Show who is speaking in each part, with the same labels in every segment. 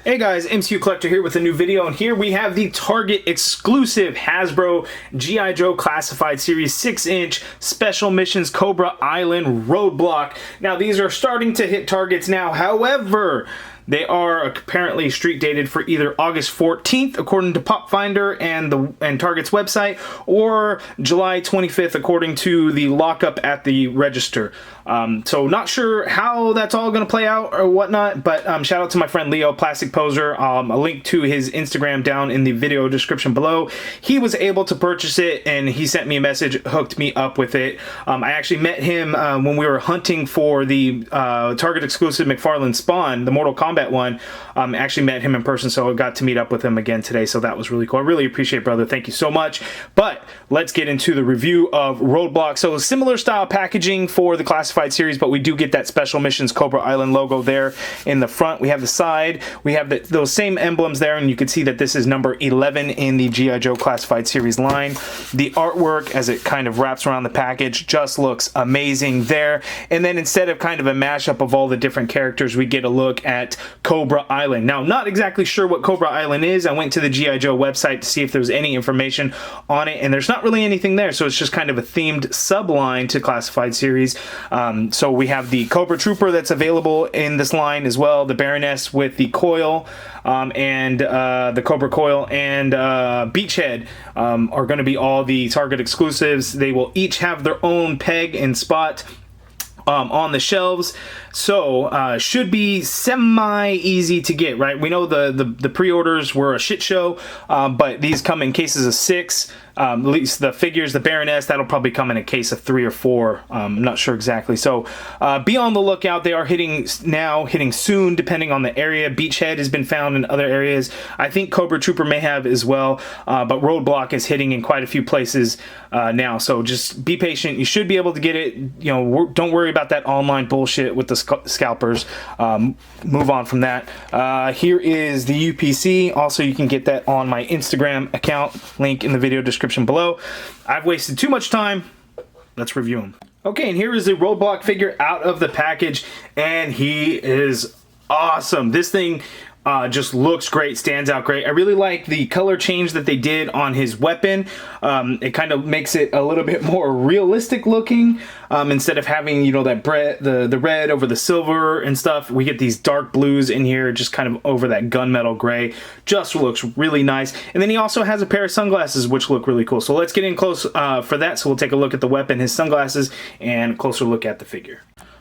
Speaker 1: Hey guys, MCU Collector here with a new video, and here we have the Target exclusive Hasbro G.I. Joe Classified Series 6-inch Special Missions Cobra Island Roadblock. Now these are starting to hit Targets now, however, they are apparently street dated for either August 14th, according to Pop Finder and Target's website, or July 25th, according to the lockup at the register. So not sure how that's all going to play out or whatnot, but shout out to my friend Leo, Plastic Poser. A link to his Instagram down in the video description below. He was able to purchase it, and he sent me a message, hooked me up with it. I actually met him when we were hunting for the Target exclusive McFarlane Spawn, the Mortal Kombat one. Actually met him in person, so I got to meet up with him again today, so that was really cool. I really appreciate it, brother. Thank you so much. But let's get into the review of Roadblock. So similar style packaging for the Classified series, but we do get that Special Missions Cobra Island logo there in the front. We have the side, we have those same emblems there, and you can see that this is number 11 in the G.I. Joe Classified series line. The artwork, as it kind of wraps around the package, just looks amazing there. And then instead of kind of a mashup of all the different characters, we get a look at Cobra Island. Now, not exactly sure what Cobra Island is. I went to the G.I. Joe website to see if there was any information on it, and there's not really anything there, so it's just kind of a themed subline to Classified series. So we have the Cobra Trooper that's available in this line as well, the Baroness with the coil, and the Cobra coil, and Beachhead are going to be all the Target exclusives. They will each have their own peg and spot on the shelves, so should be semi-easy to get, right? We know the pre-orders were a shit show, but these come in cases of 6. At least the figures, the Baroness, that'll probably come in a case of 3 or 4. I'm not sure exactly. So be on the lookout. They are hitting soon, depending on the area. Beachhead has been found in other areas. I think Cobra Trooper may have as well, but Roadblock is hitting in quite a few places now. So just be patient. You should be able to get it. You know, don't worry about that online bullshit with the scalpers. Move on from that. Here is the UPC. Also, you can get that on my Instagram account. Link in the video description below. I've wasted too much time. Let's review him. Okay, and here is the Roadblock figure out of the package, and he is awesome. This thing just looks great, stands out great. I really like the color change that they did on his weapon. It kind of makes it a little bit more realistic looking. Instead of having, you know, that the red over the silver and stuff, we get these dark blues in here, just kind of over that gunmetal gray. Just looks really nice. And then he also has a pair of sunglasses, which look really cool. So let's get in close for that. So we'll take a look at the weapon, his sunglasses, and a closer look at the figure.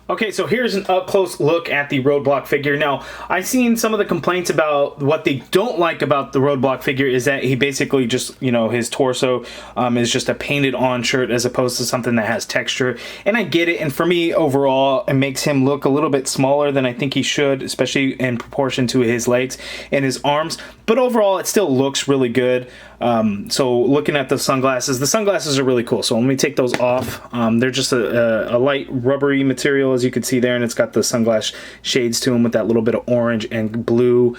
Speaker 1: Okay, so here's an up-close look at the Roadblock figure. Now, I've seen some of the complaints about what they don't like about the Roadblock figure is that he basically just, you know, his torso is just a painted-on shirt as opposed to something that has texture. And I get it, and for me, overall, it makes him look a little bit smaller than I think he should, especially in proportion to his legs and his arms. But overall, it still looks really good. So looking at the sunglasses are really cool. So let me take those off. They're just a light rubbery material, as you can see there, and it's got the sunglass shades to them with that little bit of orange and blue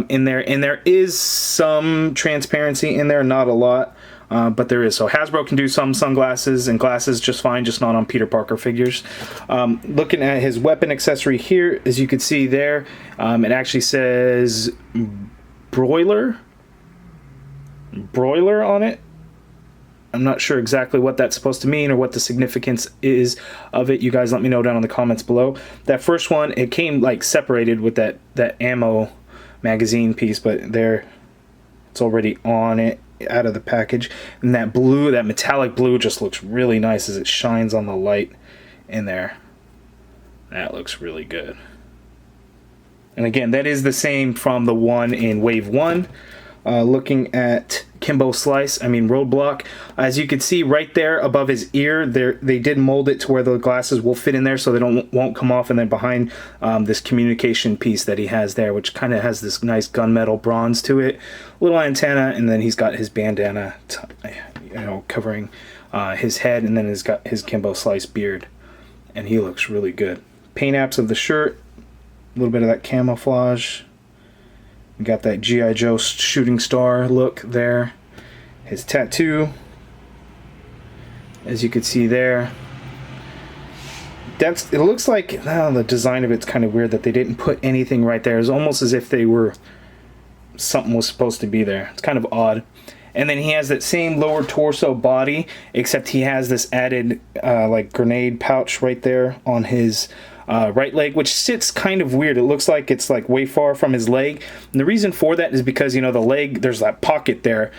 Speaker 1: in there. And there is some transparency in there, not a lot, but there is. So Hasbro can do some sunglasses and glasses just fine, just not on Peter Parker figures. Looking at his weapon accessory here, as you can see there, it actually says broiler on it. I'm not sure exactly what that's supposed to mean or what the significance is of it. You guys let me know down in the comments below. That first one, it came like separated with that ammo magazine piece, but there it's already on it out of the package. And that blue, that metallic blue, just looks really nice as it shines on the light in there. That looks really good. And again, that is the same from the one in Wave 1. Looking at Roadblock, as you can see right there above his ear, they did mold it to where the glasses will fit in there so they won't come off. And then behind this communication piece that he has there, which kind of has this nice gunmetal bronze to it, little antenna, and then he's got his bandana, covering his head, and then he's got his Kimbo Slice beard, and he looks really good. Paint apps of the shirt, a little bit of that camouflage. We got that G.I. Joe shooting star look there. His tattoo, as you can see there. It looks like, the design of it's kind of weird that they didn't put anything right there. It's almost as if they were something was supposed to be there. It's kind of odd. And then he has that same lower torso body, except he has this added like grenade pouch right there on his right leg, which sits kind of weird. It looks like it's like way far from his leg. And the reason for that is because, you know, the leg, there's that pocket there.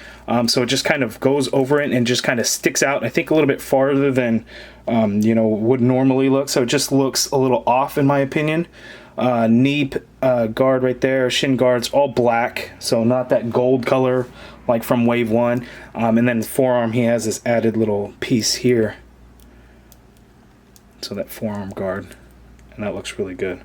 Speaker 1: So it just kind of goes over it and just kind of sticks out, I think, a little bit farther than, you know, would normally look. So it just looks a little off, in my opinion. Knee guard right there, shin guards, all black. So not that gold color like from Wave 1. And then the forearm, he has this added little piece here. So that forearm guard. And that looks really good.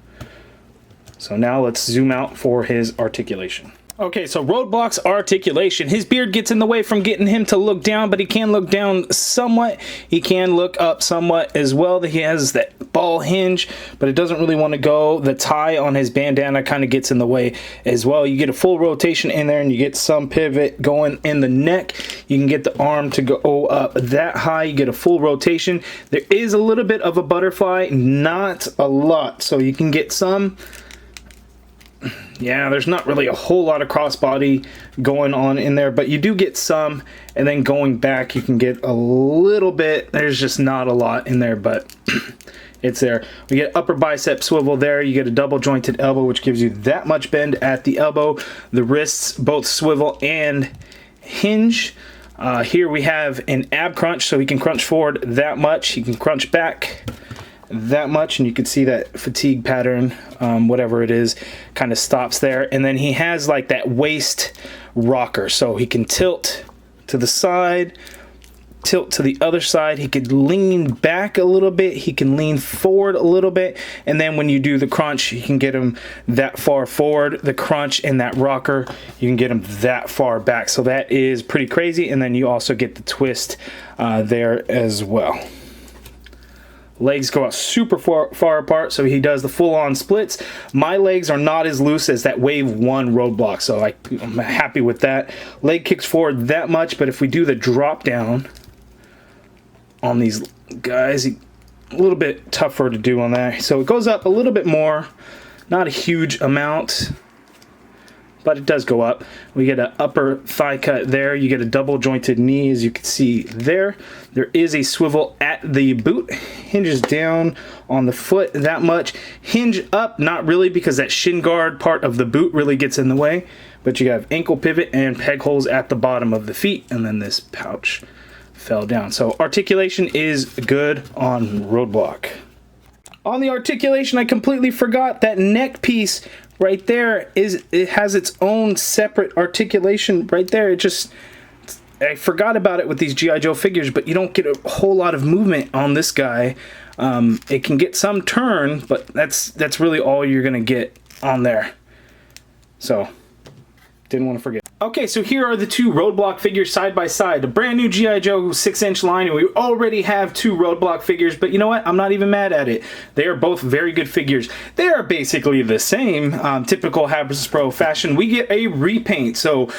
Speaker 1: So now let's zoom out for his articulation. Okay, so Roadblock's articulation. His beard gets in the way from getting him to look down, but he can look down somewhat. He can look up somewhat as well. He has that ball hinge, but it doesn't really want to go. The tie on his bandana kind of gets in the way as well. You get a full rotation in there, and you get some pivot going in the neck. You can get the arm to go up that high. You get a full rotation. There is a little bit of a butterfly, not a lot, so you can get some. Yeah, there's not really a whole lot of crossbody going on in there, but you do get some, and then going back you can get a little bit. There's just not a lot in there, but it's there. We get upper bicep swivel there. You get a double jointed elbow, which gives you that much bend at the elbow. The wrists both swivel and hinge. Here we have an ab crunch, so he can crunch forward that much. He can crunch back that much, and you can see that fatigue pattern, whatever it is, kind of stops there. And then he has like that waist rocker, so he can tilt to the side, tilt to the other side. He could lean back a little bit, he can lean forward a little bit, and then when you do the crunch, you can get him that far forward. The crunch and that rocker, you can get him that far back. So that is pretty crazy. And then you also get the twist there as well. Legs go out super far apart, so he does the full-on splits. My legs are not as loose as that Wave 1 Roadblock, so I'm happy with that. Leg kicks forward that much, but if we do the drop down on these guys, a little bit tougher to do on that. So it goes up a little bit more, not a huge amount, but it does go up. We get an upper thigh cut there. You get a double jointed knee, as you can see there. There is a swivel at the boot. Hinges down on the foot that much. Hinge up, not really, because that shin guard part of the boot really gets in the way. But you have ankle pivot and peg holes at the bottom of the feet, and then this pouch fell down. So articulation is good on Roadblock. On the articulation, I completely forgot that neck piece right there it has its own separate articulation right there. I forgot about it with these G.I. Joe figures, but you don't get a whole lot of movement on this guy. It can get some turn, but that's really all you're gonna get on there. So didn't want to forget. Okay, so here are the two Roadblock figures side by side. A brand new G.I. Joe 6-inch line, and we already have two Roadblock figures, but you know what? I'm not even mad at it. They are both very good figures. They are basically the same, typical Hasbro fashion. We get a repaint, so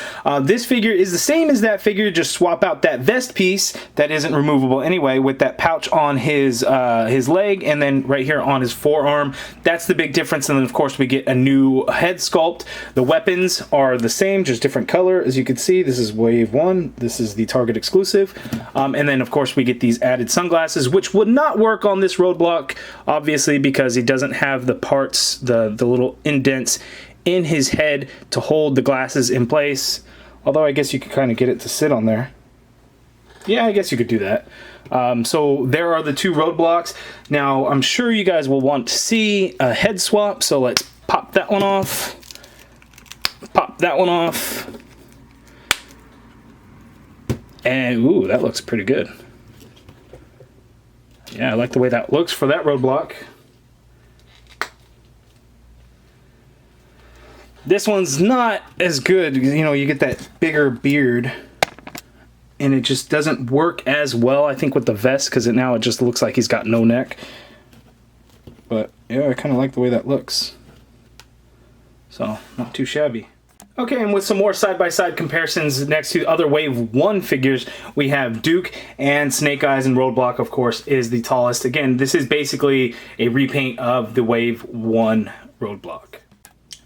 Speaker 1: this figure is the same as that figure, just swap out that vest piece that isn't removable anyway with that pouch on his leg, and then right here on his forearm. That's the big difference, and then of course we get a new head sculpt. The weapons are the same, just different color. As you can see, this is Wave 1, this is the Target exclusive, and then of course we get these added sunglasses, which would not work on this Roadblock, obviously, because he doesn't have the parts, the little indents in his head to hold the glasses in place, although I guess you could kind of get it to sit on there. Yeah, I guess you could do that. So there are the two Roadblocks. Now I'm sure you guys will want to see a head swap, so let's pop that one off. Pop that one off. And ooh, that looks pretty good. Yeah, I like the way that looks for that Roadblock. This one's not as good. You know, you get that bigger beard, and it just doesn't work as well, I think, with the vest, because now it just looks like he's got no neck. But yeah, I kind of like the way that looks. So, not too shabby. Okay, and with some more side-by-side comparisons next to other Wave 1 figures, we have Duke and Snake Eyes, and Roadblock, of course, is the tallest. Again, this is basically a repaint of the Wave 1 Roadblock.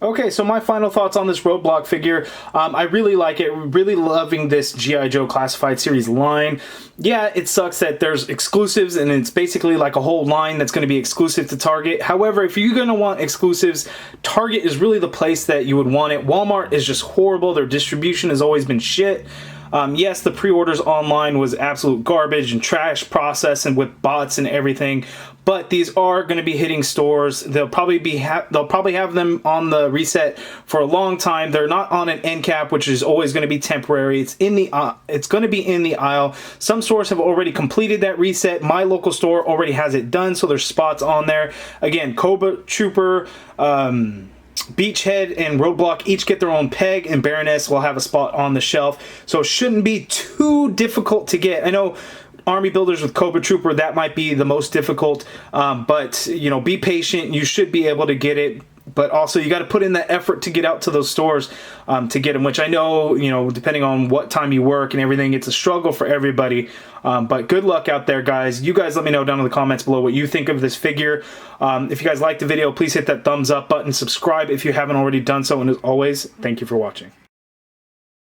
Speaker 1: Okay, so my final thoughts on this Roadblock figure. I really like it. Really loving this G.I. Joe Classified Series line. Yeah, it sucks that there's exclusives and it's basically like a whole line that's going to be exclusive to Target. However, if you're going to want exclusives, Target is really the place that you would want it. Walmart is just horrible. Their distribution has always been shit. Yes, the pre-orders online was absolute garbage and trash process and with bots and everything, but these are going to be hitting stores. They'll probably have them on the reset for a long time. They're not on an end cap, which is always going to be temporary. It's going to be in the aisle. Some stores have already completed that reset. My local store already has it done, so there's spots on there. Again, Cobra Trooper, Beachhead and Roadblock each get their own peg, and Baroness will have a spot on the shelf, so it shouldn't be too difficult to get. I know Army Builders with Cobra Trooper, that might be the most difficult, but you know, be patient. You should be able to get it, but also you got to put in the effort to get out to those stores to get them, which I know, you know, depending on what time you work and everything, it's a struggle for everybody. But good luck out there, guys. You guys let me know down in the comments below what you think of this figure. If you guys liked the video, please hit that thumbs up button, subscribe if you haven't already done so, and as always, thank you for watching.